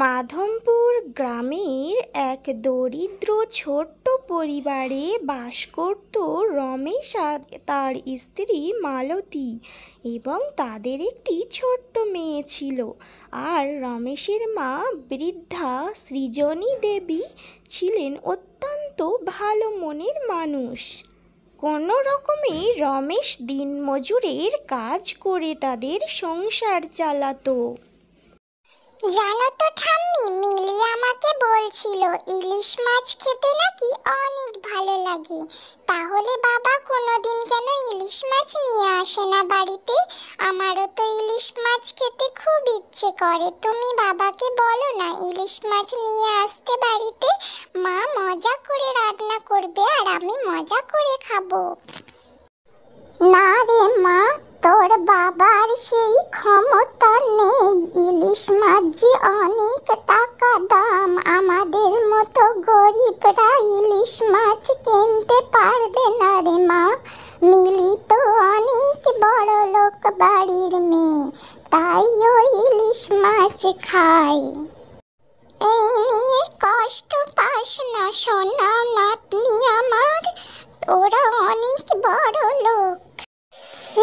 মাধবপুর গ্রামের এক দরিদ্র ছোট্ট পরিবারে বাস করত রমেশ আর তার স্ত্রী মালতী এবং তাদের একটি ছোট্ট মেয়ে ছিল। আর রমেশের মা বৃদ্ধা সৃজনী দেবী ছিলেন অত্যন্ত ভালো মনের মানুষ। কোনো রকমে রমেশ দিনমজুরের কাজ করে তাদের সংসার চালাতো। জানো তো ঠাম্মি, মিলি আমাকে বলছিল ইলিশ মাছ খেতে নাকি অনেক ভালো লাগে। তাহলে বাবা কোনোদিন কেন ইলিশ মাছ নিয়ে আসে না বাড়িতে? আমারও তো ইলিশ মাছ খেতে খুব ইচ্ছে করে। তুমি বাবাকে বলো না ইলিশ মাছ নিয়ে আসতে বাড়িতে, মা মজা করে রান্না করবে আর আমি মজা করে খাবো। না রে মা, তোর বাবার সেই ক্ষমতা নেই। ইলিশ মাছ যে অনেক টাকা দাম, আমাদের মতো গরিবরা ইলিশ মাছ কিনতে পারবে না রে মা। মিলি তো অনেক বড় লোক বাড়ির মেয়ে, তাই ও ইলিশ মাছ খায়। এই নিয়ে কষ্ট পাস না সোনা নাতনি আমার, ওরা অনেক বড় লোক।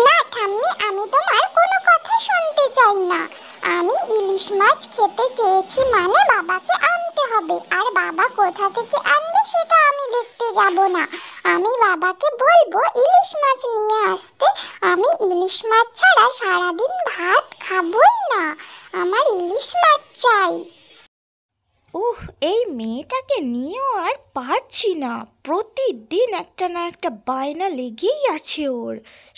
না ঠাম্মি, আমি তোমার কোনো কথা শুনতে চাই না। আমি ইলিশ মাছ খেতে চেয়েছি মানে বাবাকে আনতে হবে, আর বাবা কোথা থেকে আনবে সেটা আমি দেখতে যাব না। আমি বাবাকে বলবো ইলিশ মাছ নিয়ে আসতে। আমি ইলিশ মাছ ছাড়া সারাদিন ভাত খাবই না, আমার ইলিশ মাছ চাই। এই মেয়েটাকে নিয়েও আর পারছি না। প্রতিদিন একটা না একটা বায়না লেগেই আছে ওর।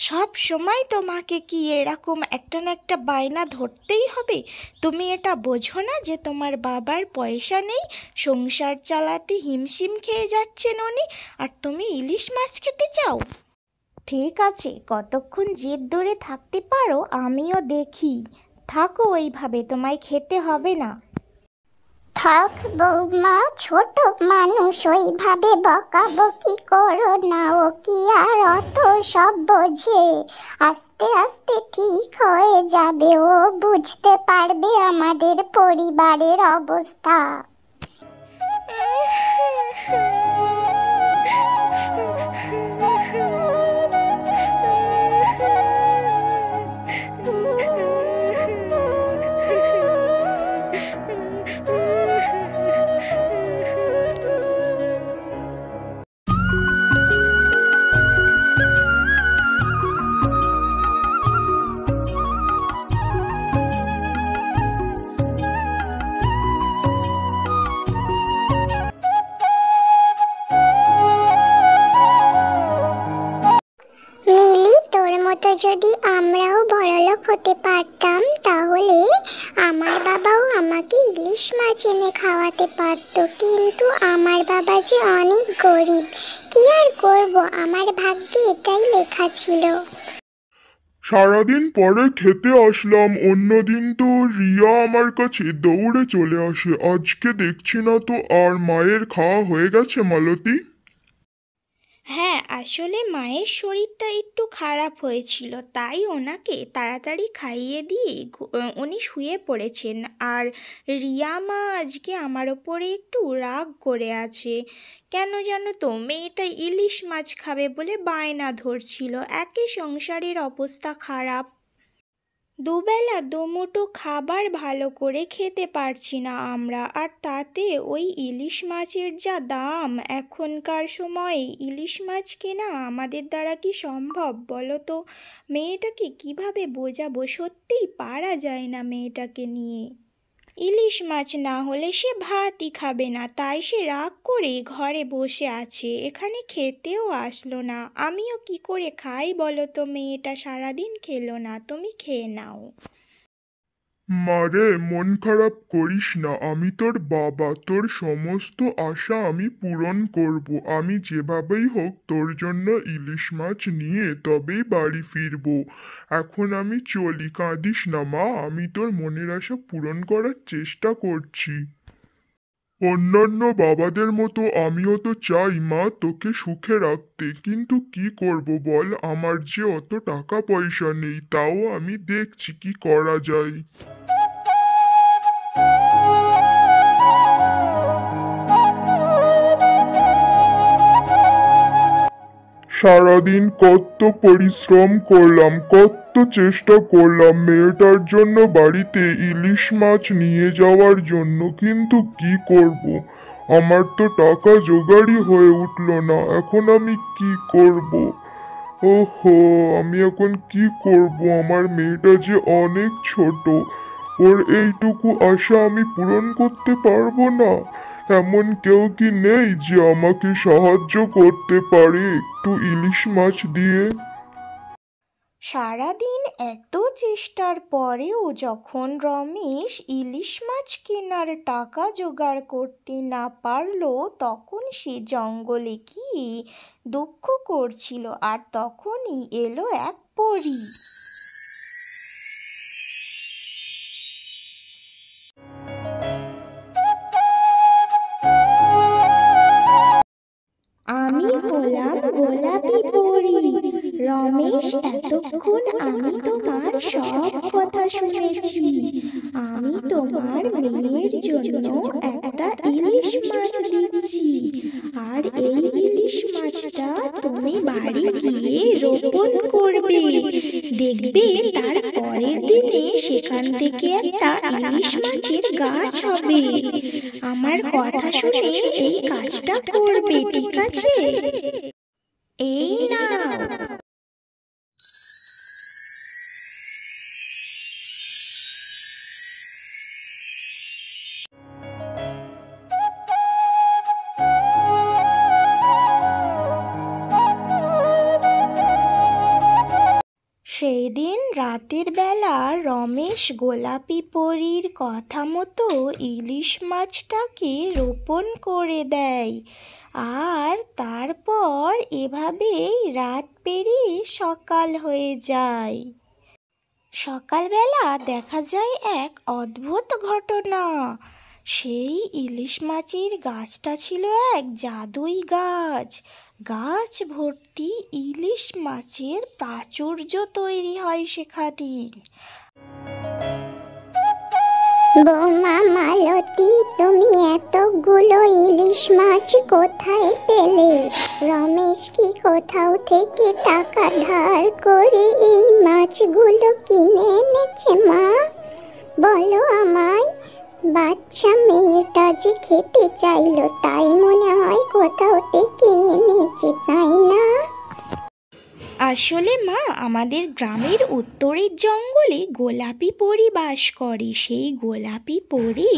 সব সময় তোমাকে কি এরকম একটা না একটা বায়না ধরতেই হবে? তুমি এটা বোঝো না যে তোমার বাবার পয়সা নেই, সংসার চালাতে হিমশিম খেয়ে যাচ্ছেন উনি, আর তুমি ইলিশ মাছ খেতে চাও? ঠিক আছে, কতক্ষণ জেদ ধরে থাকতে পারো আমিও দেখি। থাকো ওইভাবে, তোমায় খেতে হবে না। থাক বৌমা, ছোট মানুষ, ওইভাবে বকাবকি করো না। ও কি আর অত সব বোঝে? আস্তে আস্তে ঠিক হয়ে যাবে, ও বুঝতে পারবে আমাদের পরিবারের অবস্থা। যদি আমরাও বড়লোক হতে পারতাম তাহলে আমার বাবাও আমাকে ইলিশ মাছ এনে খাওয়াতে পারত। কিন্তু আমার বাবা যে অনেক গরিব, কি আর করব, আমার ভাগ্যে এটাই লেখা ছিল। সারাদিন পরে খেতে আসলাম, অন্যদিন তো রিয়া আমার কাছে দৌড়ে চলে আসে। আজকে দেখছি না তো। আর মায়ের খাওয়া হয়ে গেছে মালতী? হ্যাঁ, আসলে মায়ের শরীরটা একটু খারাপ হয়েছিল, তাই ওনাকে তাড়াতাড়ি খাইয়ে দিয়ে উনি শুয়ে পড়েছেন। আর রিয়া মা আজকে আমার ওপরে একটু রাগ করে আছে। কেন জানো তো, মেয়েটা ইলিশ মাছ খাবে বলে বায়না ধরছিল। একে সংসারের অবস্থা খারাপ, দুবেলা দুমুঠো খাবার ভালো করে খেতে পারছি না আমরা, আর তাতে ওই ইলিশ মাছের যা দাম, এখনকার সময়ে ইলিশ মাছ কেনা আমাদের দ্বারা কি সম্ভব বলো তো? মেয়েটাকে কিভাবে বোঝাবো? সত্যিই পারা যায় না মেয়েটাকে নিয়ে। ইলিশ মাছ না হলে সে ভাতই খাবে না, তাই সে রাগ করে ঘরে বসে আছে, এখানে খেতেও আসলো না। আমিও কি করে খাই বলো তো? মেয়েটা সারাদিন খেলো না, তুমি খেয়ে নাও। মারে, মন খারাপ করিস না। আমি তোর বাবা, তোর সমস্ত আশা আমি পূরণ করব। আমি যেভাবেই হোক তোর জন্য ইলিশ মাছ নিয়ে তবেই বাড়ি ফিরব। এখন আমি চলি, কাঁদিস না মা। আমি তোর মনের আশা পূরণ করার চেষ্টা করছি। অন্যান্য বাবাদের মতো আমিও তো চাই মা তোকে সুখে রাখতে, কিন্তু কি করব বল, আমার যে অত টাকা পয়সা নেই। তাও আমি দেখছি কি করা যায়। সারাদিন কত পরিশ্রম করলাম, কত চেষ্টা করলাম মেয়েটার জন্য বাড়িতে ইলিশ মাছ নিয়ে যাওয়ার জন্য, কিন্তু কি করব, আমার তো টাকা জোগাড়ই হয়ে উঠল না। এখন আমি কি করব? ওহো, আমি এখন কি করব? আমার মেয়েটা যে অনেক ছোট, ওর এইটুকু আশা আমি পূরণ করতে পারবো না। এমন কেউ কি নেই যে আমাকে সাহায্য করতে পারে একটু ইলিশ মাছ দিয়ে? সারাদিন এত চেষ্টার পরেও যখন রমেশ ইলিশ মাছ কেনার টাকা জোগাড় করতে না পারলো, তখন সে জঙ্গলে গিয়ে দুঃখ করছিল। আর তখনই এলো এক পরী। আমি হলাম গোলাপি পরী। রমেশ, এতক্ষণ আমি তোমার সব কথা শুনেছি। আমি তোমার মেয়ের জন্য একটা ইলিশ মাছ দিচ্ছি, আর এই ইলিশ মাছটা তুমি বাড়ি গিয়ে রোপণ করবে। দেখবে তার পরের দিনে সেখান থেকে একটা ইলিশ মাছের গাছ হবে। আমার কথা শুনে এই কাজটা করবে, ঠিক আছে? এই না। সেই দিন রাতের বেলা রমেশ গোলাপি পরীর কথা মতো ইলিশ মাছটাকে রোপণ করে দেয়। আর তারপর এভাবেই রাত পেরিয়ে সকাল হয়ে যায়। সকালবেলা দেখা যায় এক অদ্ভুত ঘটনা। সেই ইলিশ মাছের গাছটা ছিল এক জাদুই গাছ। গাছ ভর্তি ইলিশ মাছের প্রাচুর্য তৈরি হয় সেখানে। বৌমা মালতী, তুমি এতগুলো ইলিশ মাছ কোথায় পেলে? রমেশ কি কোথাও থেকে টাকা ধার করে এই মাছগুলো কিনে এনেছে? মা, বলো আমায়। বাচ্চা মেয়েটা যে খেতে চাইলো, তাই মনে হয় কোথাও থেকে এনেছে, তাই না? আসলে মা, আমাদের গ্রামের উত্তরের জঙ্গলে গোলাপি পরী বাস করে। সেই গোলাপি পরী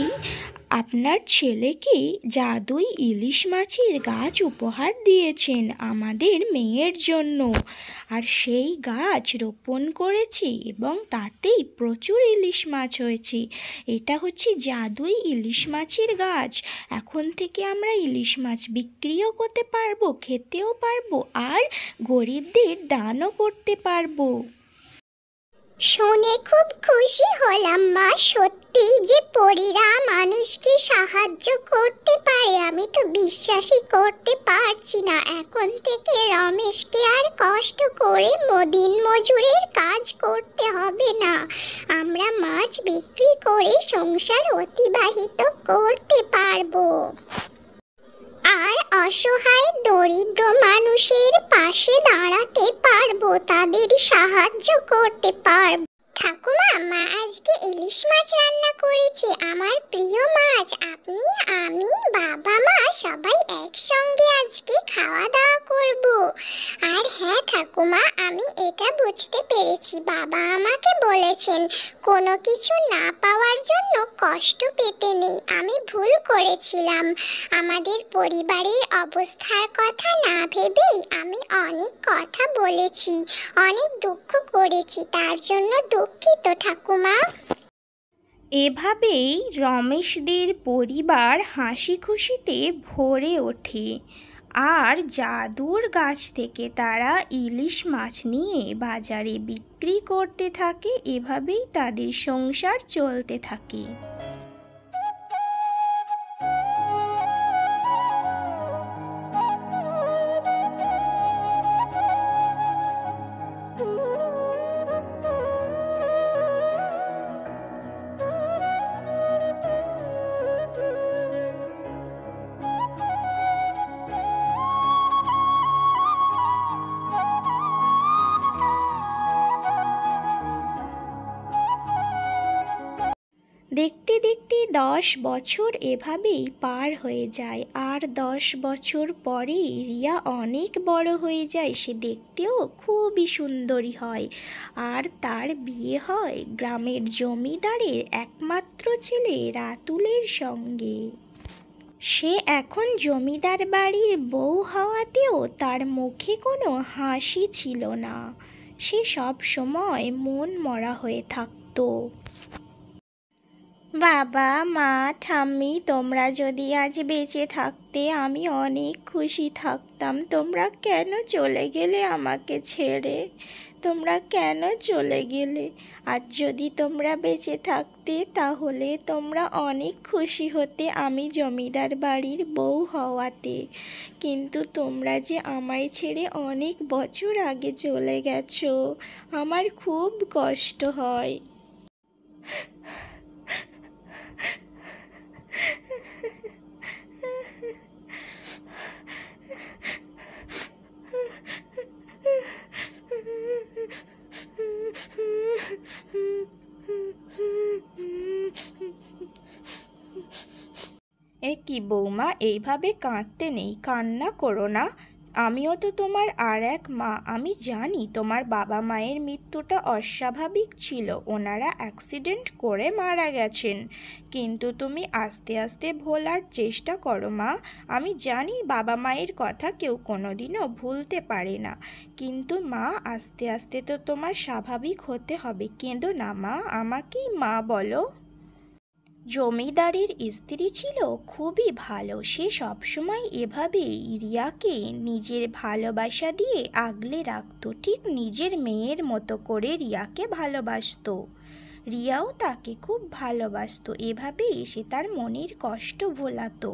আপনার ছেলেকে জাদুই ইলিশ মাছের গাছ উপহার দিয়েছেন আমাদের মেয়ের জন্য। আর সেই গাছ রোপণ করেছি এবং তাতেই প্রচুর ইলিশ মাছ হয়েছে। এটা হচ্ছে জাদুই ইলিশ মাছের গাছ। এখন থেকে আমরা ইলিশ মাছ বিক্রিও করতে পারবো, খেতেও পারবো, আর গরিবদের দানও করতে পারবো। শুনে খুব খুশি হলাম মা। সত্যি যে পরীরা মানুষকে সাহায্য করতে পারে, আমি তো বিশ্বাসই করতে পারছি না। এখন থেকে রমেশকে আর কষ্ট করে দিন মজুরের কাজ করতে হবে না। আমরা মাছ বিক্রি করে সংসার অতিবাহিত করতে পারবো, আর অসহায় দরিদ্র মানুষের পাশে দাঁড়াতে পারবো, তাদের সাহায্য করতে পারবো। ঠাকুমা, মা আজকে ইলিশ মাছ রান্না করেছে, আমার প্রিয় মাছ। আপনি, আমি, বাবা, মা সবাই একসঙ্গে আজকে খাওয়া দাওয়া করব। আর হ্যাঁ ঠাকুমা, আমি এটা বুঝতে পেরেছি, বাবা আমাকে বলেছেন কোনো কিছু না পাওয়ার জন্য কষ্ট পেতে নেই। আমি ভুল করেছিলাম। আমাদের পরিবারের অবস্থার কথা না ভেবেই আমি অনেক কথা বলেছি, অনেক দুঃখ করেছি, তার জন্য দুঃখিত ঠাকুমা। এভাবেই রমেশদের পরিবার হাসি খুশিতে ভরে ওঠে। আর জাদুর গাছ থেকে তারা ইলিশ মাছ নিয়ে বাজারে বিক্রি করতে থাকে। এভাবেই তাদের সংসার চলতে থাকে। 10 বছর এভাবেই পার হয়ে যায়, আর 10 বছর পরে রিয়া অনেক বড় হয়ে যায়। সে দেখতেও খুবই সুন্দরী হয়, আর তার বিয়ে হয় গ্রামের জমিদারের একমাত্র ছেলে রাতুলের সঙ্গে। সে এখন জমিদার বাড়ির বউ হওয়াতেও তার মুখে কোনো হাসি ছিল না। সে সব সময় মন মরা হয়ে থাকতো। বাবা, মা, ঠাম্মি, তোমরা যদি আজ বেঁচে থাকতে আমি অনেক খুশি থাকতাম। তোমরা কেন চলে গেলে আমাকে ছেড়ে? তোমরা কেন চলে গেলে? আজ যদি তোমরা বেঁচে থাকতে তাহলে তোমরা অনেক খুশি হতে আমি জমিদার বাড়ির বউ হওয়াতে। কিন্তু তোমরা যে আমায় ছেড়ে অনেক বছর আগে চলে গেছো, আমার খুব কষ্ট হয়। এ কি বৌমা, এইভাবে কাঁদতে নেই, কান্না করো না। আমিও তো তোমার আর এক মা। আমি জানি তোমার বাবা মায়ের মৃত্যুটা অস্বাভাবিক ছিল, ওনারা অ্যাক্সিডেন্ট করে মারা গেছেন। কিন্তু তুমি আস্তে আস্তে ভোলার চেষ্টা করো মা। আমি জানি বাবা মায়ের কথা কেউ কোনোদিনও ভুলতে পারে না, কিন্তু মা আস্তে আস্তে তো তোমার স্বাভাবিক হতে হবে। কেঁদো না মা, আমাকেই মা বলো। জমিদারের স্ত্রী ছিল খুবই ভালো। সে সবসময় এভাবেই রিয়াকে নিজের ভালোবাসা দিয়ে আগলে রাখত, ঠিক নিজের মেয়ের মতো করে রিয়াকে ভালোবাসতো। রিয়াও তাকে খুব ভালোবাসতো। এভাবেই সে তার মনের কষ্ট ভোলাতো।